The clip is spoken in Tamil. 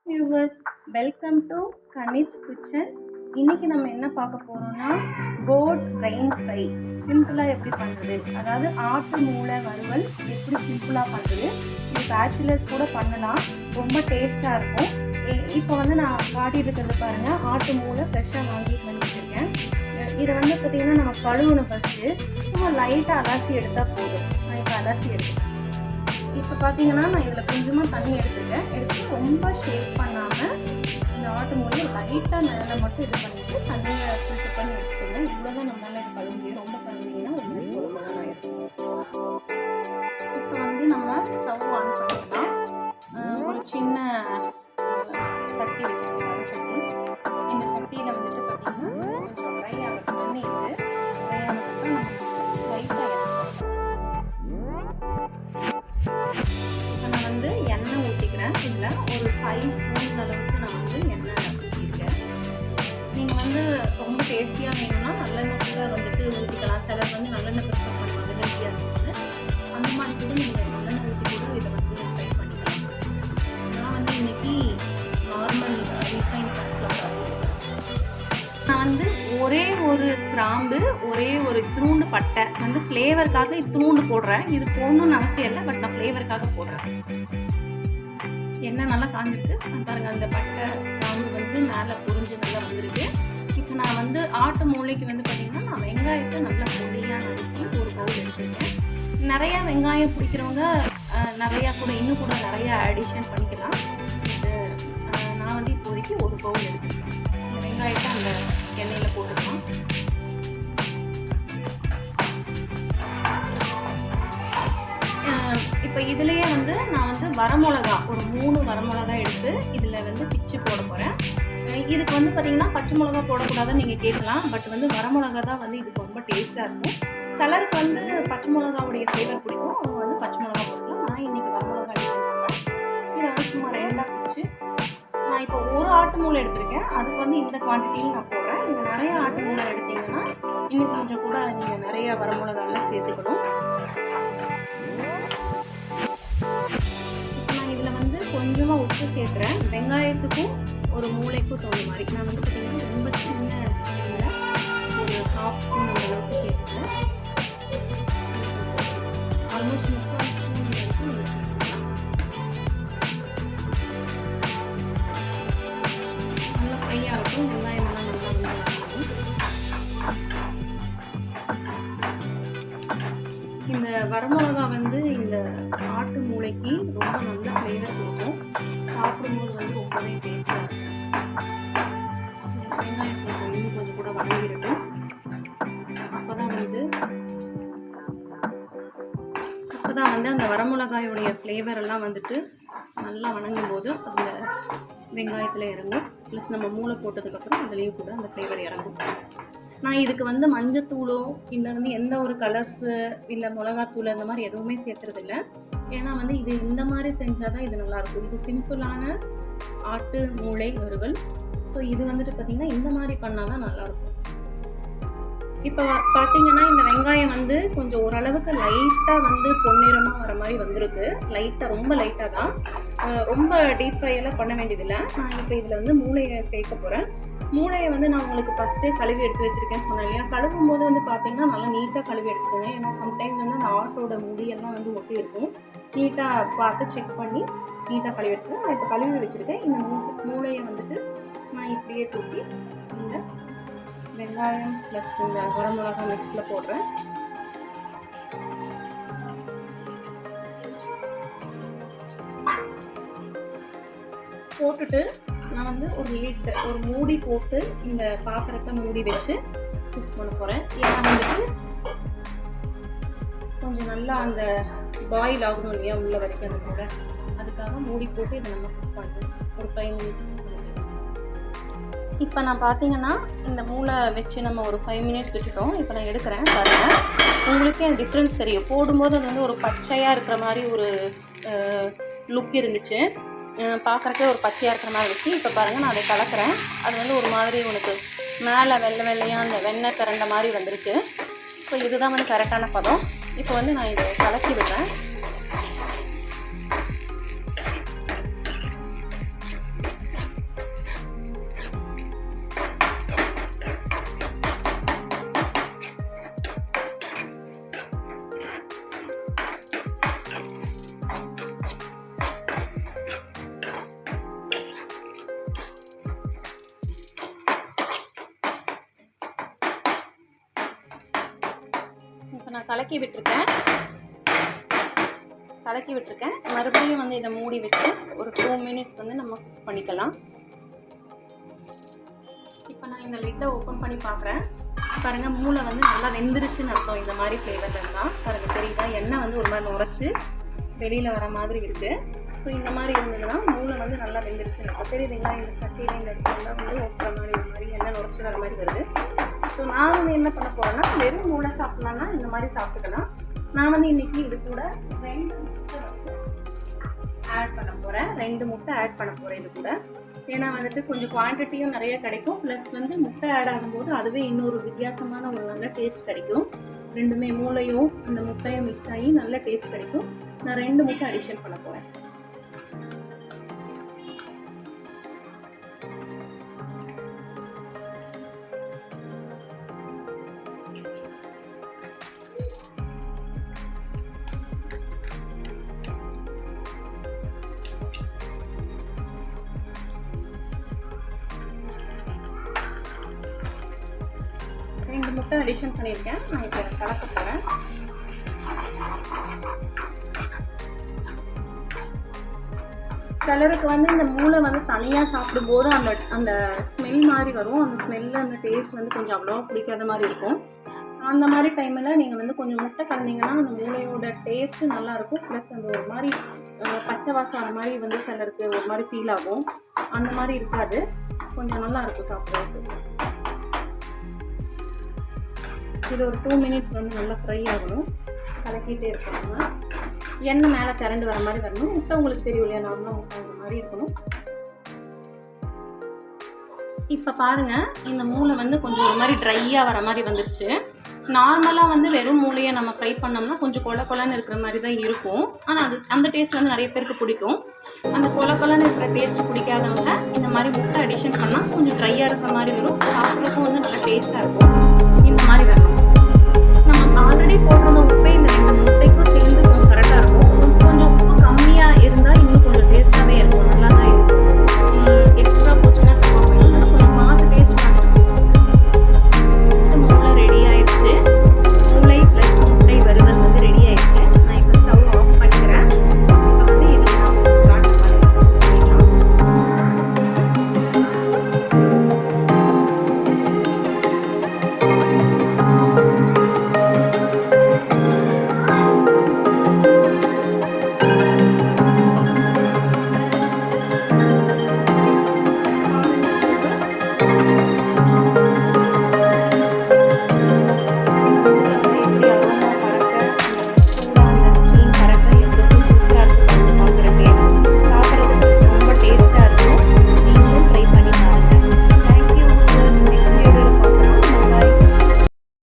Viewers, welcome to Kani's kitchen. இன்றைக்கி நம்ம என்ன பார்க்க போகிறோம்னா கோட் பிரெயின் ஃப்ரை சிம்பிளாக எப்படி பண்ணுறது, அதாவது ஆட்டு மூளை வறுவல் எப்படி சிம்பிளாக பண்ணுறது. இது பேச்சுலர்ஸ் கூட பண்ணலாம், ரொம்ப டேஸ்ட்டாக இருக்கும். இப்போ வந்து நான் காட்டிகிட்டு இருக்கிறது பாருங்கள், ஆட்டு மூளை ஃப்ரெஷ்ஷாக வாங்கிட்டு வந்து வச்சுருக்கேன். இதை வந்து பார்த்திங்கன்னா நம்ம கழுவணும். ஃபஸ்ட்டு சும்மா லைட்டாக அலசி எடுத்தால் போதும். நான் இப்போ அலசி எடுத்துக்கேன். இப்போ பார்த்தீங்கன்னா நான் இதில் கொஞ்சமாக தண்ணி எடுத்து ரொம்ப ஷேக் பண்ணாமல் இந்த ஆட்டு மூலையை லைட்டாக மேலே மட்டும் இது பண்ணிவிட்டு தண்ணியை ஃபில்டர் பண்ணி எடுத்துக்கோங்க. இவ்வளோ தான் நம்மளால் இது கழுவ முடியும். ரொம்ப கழுவிங்கன்னா ஒரு மாதிரி பொறுமையாக ஆகிடும். இப்போ வந்து நம்ம ஸ்டவ் ஆன் பண்ணிக்கலாம். ஒரு சின்ன சட்டி வச்சுருக்கேன், சட்டி. இந்த சட்டியில் வந்துட்டு பார்த்திங்கன்னா கொஞ்சம் ட்ரை ஆகட்டும். தண்ணி இருக்குது, ட்ரை ஆனதுக்கப்புறம் நம்ம லைட்டாக நான் வந்து எண்ணெய் ஊற்றிக்கிறேன். இதில் ஒரு 5 ஸ்பூன் அளவுக்கு நான் வந்து எண்ணெய் ஊற்றிருக்கேன். நீங்கள் வந்து ரொம்ப டேஸ்டியாக வேணும்னா நல்லெண்ணெய் கூட வந்துட்டு ஊற்றிக்கலாம். சிலர் வந்து நல்லெண்ணெய் ப்ரிஃபர் பண்ணுவாங்க, ஹெல்த்தியாக இருக்குது. அந்த மாதிரி கூட நீங்கள் நல்லெண்ணெய் ஊற்றி கூட இதை வந்து ட்ரை பண்ணிக்கலாம். நான் வந்து இன்றைக்கி நார்மல் ரீஃபைன் சன்ஃப்ளவர் நான் வந்து ஒரே ஒரு கிராம்பு, ஒரே ஒரு இத்தினூண்டு பட்டை வந்து ஃப்ளேவருக்காக இத்தினூண்டு போடுறேன். இது போடணும்னு அவசியம் இல்லை, பட் நான் ஃப்ளேவருக்காக போடுறேன். எண்ணெய் நல்லா காஞ்சிருக்கு பாருங்கள். அந்த பட்டை கிராம்பு வந்து மேலே பொரிஞ்சு நல்லா வந்துருக்கு. இப்போ நான் வந்து ஆட்டு மூளைக்கு வந்து பார்த்திங்கன்னா நான் வெங்காயத்தை நல்லா பொடியாக நறுக்கி ஒரு பவுல் எடுத்துருக்கேன். நிறையா வெங்காயம் பிடிக்கிறவங்க நிறையா கூட இன்னும் கூட நிறையா ஆடிஷன் பண்ணிக்கலாம். நான் வந்து இப்போதைக்கு ஒரு பவுல் எடுத்துருக்கேன். இந்த வெங்காயத்தை அந்த எண்ணெயில் போட்டுக்கலாம். இப்போ இதுலேயே வந்து நான் வந்து வரமிளகா ஒரு 3 வரமிளகா எடுத்து இதில் வந்து பிச்சு போட போகிறேன். இதுக்கு வந்து பார்த்திங்கன்னா பச்சை மிளகா போடக்கூடாதுன்னு நீங்கள் கேட்கலாம், பட் வந்து வரமிளகா தான் வந்து இதுக்கு ரொம்ப டேஸ்ட்டாக இருக்கும். சிலருக்கு வந்து பச்சை மிளகாவுடைய ஃப்ளேவர் பிடிக்கும், அவங்க வந்து பச்சை மிளகா போடலாம். நான் இன்றைக்கி வரமிளகா எடுத்துருக்கேன். இதை வந்து சும்மா 2ஆக பிச்சு நான் இப்போ ஒரு ஆட்டு மூளை எடுத்திருக்கேன், அதுக்கு வந்து இந்த குவான்டிட்டியில் நான் போடுறேன். நீங்கள் நிறைய ஆட்டு மூளை எடுத்திங்கன்னா இன்னும் கொஞ்சம் கூட நீங்கள் நிறைய வரமிளகாலாம் சேர்த்துக்கணும். இப்போ நான் இதில் வந்து கொஞ்சமாக உப்பு சேர்க்குறேன். வெங்காயத்துக்கும் ஒரு மூளைக்கும் தகுந்த மாதிரி நான் வந்து பார்த்திங்கன்னா ரொம்ப சின்ன ஸ்பூனில் ஒரு 1/2 ஸ்பூன் அந்த அளவுக்கு சேர்த்துக்கிறேன். ஆல்மோஸ்ட் 3/4 ஸ்பூன் வரைக்கும் நல்லா ஃப்ரை ஆகட்டும். வெங்காயமெல்லாம் நல்லா இந்த வரமிளகா வந்து இந்த ஆட்டு மூளைக்கு ரொம்ப நல்ல ஃப்ளேவர் கொடுக்கும். சாப்பிடும்போது வந்து ரொம்பவே டேஸ்டாக இருக்கும். வெங்காயத்தில் இன்னும் கொஞ்சம் கூட வதங்கிடட்டும். அப்போ தான் வந்து அந்த வரமிளகாயோடைய ஃப்ளேவர் எல்லாம் வந்துட்டு நல்லா வணங்கும் போது அந்த வெங்காயத்தில் இறங்கும். ப்ளஸ் நம்ம மூளை போட்டதுக்கப்புறம் அதுலேயும் கூட அந்த ஃப்ளேவர் இறங்கும். நான் இதுக்கு வந்து மஞ்சத்தூளோ இல்லை வந்து எந்த ஒரு கலர்ஸு இல்லை மிளகாத்தூள் அந்த மாதிரி எதுவுமே சேர்த்துறதில்ல. ஏன்னா வந்து இது இந்த மாதிரி செஞ்சால் தான் இது நல்லாயிருக்கும். இது சிம்பிளான ஆட்டு மூளை வறுவல். ஸோ இது வந்துட்டு பார்த்திங்கன்னா இந்த மாதிரி பண்ணால் தான் நல்லாயிருக்கும். இப்போ பார்த்திங்கன்னா இந்த வெங்காயம் வந்து கொஞ்சம் ஓரளவுக்கு லைட்டாக வந்து பொன்னிறமாக வர மாதிரி வந்திருக்கு. லைட்டாக, ரொம்ப லைட்டாக தான், ரொம்ப டீப் ஃப்ரையெல்லாம் பண்ண வேண்டியதில்லை. நான் இப்போ இதில் வந்து மூளையை சேர்க்க போகிறேன். மூளையை வந்து நான் உங்களுக்கு ஃபஸ்ட்டே கழுவி எடுத்து வச்சுருக்கேன்னு சொன்னேன் இல்லையா. கழுவும் போது வந்து பார்த்திங்கன்னா நல்லா நீட்டாக கழுவி எடுத்துக்கோங்க. ஏன்னா சம்டைம்ஸ் வந்து அந்த ஆட்டோட முடியெல்லாம் வந்து ஒட்டி இருக்கும். நீட்டாக பார்த்து செக் பண்ணி நீட்டாக கழுவி எடுத்துக்கேன். நான் இப்போ கழுவி வச்சுருக்கேன். இந்த மூளையை வந்துட்டு நான் இப்படியே தூக்கி இந்த வெங்காயம் ப்ளஸ் இந்த வரமிளகா மிக்ஸில் போடுறேன். போட்டுட்டு நான் வந்து ஒரு மூடி போட்டு இந்த பாத்திரத்தை மூடி வச்சு குக் பண்ண போகிறேன். ஏன்னா வந்துட்டு கொஞ்சம் நல்லா அந்த பாயில் ஆகணும் இல்லையா உள்ள வரைக்கும் அந்த மூளை, அதுக்காக மூடி போட்டு இதை நம்ம குக் பண்ணுறோம் ஒரு 5 மினிட்ஸ். இப்போ நான் பார்த்தீங்கன்னா இந்த மூளை வச்சு நம்ம ஒரு 5 மினிட்ஸ் விட்டுட்டோம். இப்போ நான் எடுக்கிறேன் பாருங்கள், உங்களுக்கே அந்த டிஃப்ரென்ஸ் தெரியும். போடும்போது அது வந்து ஒரு பச்சையாக இருக்கிற மாதிரி ஒரு லுக் இருந்துச்சு, பார்க்குறக்கே ஒரு பச்சையாக இருக்கிற மாதிரி இருந்துச்சு. இப்போ பாருங்கள் நான் அதை கலக்கிறேன். அது வந்து ஒரு மாதிரி உனக்கு மேலே வெள்ளை வெள்ளையாக அந்த வெண்ணெய் திரண்ட மாதிரி வந்திருக்கு. ஸோ இதுதான் வந்து கரெக்டான பதம். இப்போ வந்து நான் இதை கலக்கி விடுறேன். கலக்கி விட்டுருக்கேன். மறுபடியும் வந்து இதை மூடி வச்சு ஒரு 2 மினிட்ஸ் வந்து நம்ம குக் பண்ணிக்கலாம். இப்போ நான் இந்த லிட்டை ஓப்பன் பண்ணி பார்க்குறேன். பாருங்கள், மூளை வந்து நல்லா வெந்துருச்சுன்னு அர்த்தம். இந்த மாதிரி ஃப்ளேவரில் இருந்தால் பாருங்கள், தெரியுதா? எண்ணெய் வந்து ஒரு மாதிரி நுரைச்சி வெளியில் வர மாதிரி இருக்குது. ஸோ இந்த மாதிரி இருந்ததுன்னா மூளை வந்து நல்லா வெந்துருச்சுன்னு அர்த்தம். தெரியுதுங்களா? இந்த சட்டியில் இந்த இடத்துல வந்து ஒட்டுற மாதிரி ஒரு மாதிரி எண்ணெய் நுரைச்சி வர மாதிரி வருது. ஸோ நான் வந்து என்ன பண்ண போகிறேன்னா, வெறும் மூளை சாப்பிட்லான்னா இந்த மாதிரி சாப்பிட்டுக்கலாம். நான் வந்து இன்றைக்கி இது கூட 2 முட்டை வந்து ஆட் பண்ண போகிறேன். 2 முட்டை ஆட் பண்ண போகிறேன் இது கூட. ஏன்னா வந்துட்டு கொஞ்சம் குவான்டிட்டியும் நிறைய கிடைக்கும். ப்ளஸ் வந்து முட்டை ஆட் ஆகும்போது அதுவே இன்னொரு வித்தியாசமான ஒரு நல்ல டேஸ்ட் கிடைக்கும். ரெண்டுமே மூளையும் அந்த முட்டையும் மிக்ஸ் ஆகி நல்ல டேஸ்ட் கிடைக்கும். நான் 2 முட்டை அடிஷன் பண்ண போகிறேன். முட்டை அடிஷன் பண்ணியிருக்கேன். நான் இப்போ கலக்க போகிறேன். சிலருக்கு வந்து இந்த மூளை வந்து தனியாக சாப்பிடும்போது அந்த ஸ்மெல் மாதிரி வரும். அந்த ஸ்மெல்லு அந்த டேஸ்ட் வந்து கொஞ்சம் அவ்வளோவா பிடிக்காத மாதிரி இருக்கும். அந்த மாதிரி டைமில் நீங்கள் வந்து கொஞ்சம் முட்டை கலந்தீங்கன்னா அந்த மூளையோட டேஸ்ட்டு நல்லாயிருக்கும். ப்ளஸ் அந்த ஒரு மாதிரி பச்சை வாசம் அந்த மாதிரி வந்து சிலருக்கு ஒரு மாதிரி ஃபீல் ஆகும். அந்த மாதிரி இருக்காது, கொஞ்சம் நல்லாயிருக்கும் சாப்பிட்றதுக்கு. இது ஒரு 2 மினிட்ஸ் வந்து நல்லா ஃப்ரை ஆகணும். கலக்கிட்டே இருக்கணும்னா எண்ணெய் மேலே திரண்டு வர மாதிரி வரணும். முட்டை உங்களுக்கு தெரியும் இல்லையா, நார்மலாக முட்டை அந்த மாதிரி இருக்கணும். இப்போ பாருங்கள், இந்த மூளை வந்து கொஞ்சம் ஒரு மாதிரி ட்ரையாக வர மாதிரி வந்துருச்சு. நார்மலாக வந்து வெறும் மூளையை நம்ம ஃப்ரை பண்ணோம்னா கொஞ்சம் கொலன்னு இருக்கிற மாதிரி தான் இருக்கும். ஆனால் அந்த டேஸ்ட் வந்து நிறைய பேருக்கு பிடிக்கும். அந்த கொலன்னு இருக்கிற டேஸ்ட் பிடிக்காதவங்க இந்த மாதிரி முட்டை அடிஷன் பண்ணால் கொஞ்சம் ட்ரையாக இருக்கிற மாதிரி வரும். சாப்பிட்றதுக்கும் வந்து நல்லா டேஸ்ட்டாக இருக்கும். இந்த மாதிரி வரணும். நம்ம ஆல்ரெடி போடுறத உப்பே இந்த 2 முட்டைக்கும் சேர்ந்து கொஞ்சம் கரெக்டாக இருக்கும். கொஞ்சம் உப்பு கம்மியாக இருந்தால் இன்னும் கொஞ்சம் டேஸ்ட்டாகவே இருக்கும், நல்லா தான் இருக்கும். எக்ஸ்ட்ரா போச்சுன்னா கொஞ்சம் பார்த்து டேஸ்ட் மூளை ரெடி ஆயிடுச்சு. மூளை ப்ளஸ் முட்டை வறுவல் வந்து ரெடி ஆயிடுச்சு. நான் இப்போ ஸ்டவ் ஆஃப் பண்ணிக்கிறேன். இப்போ வந்து இது நான் ஸ்டார்ட் பண்ணிக்கலாம்.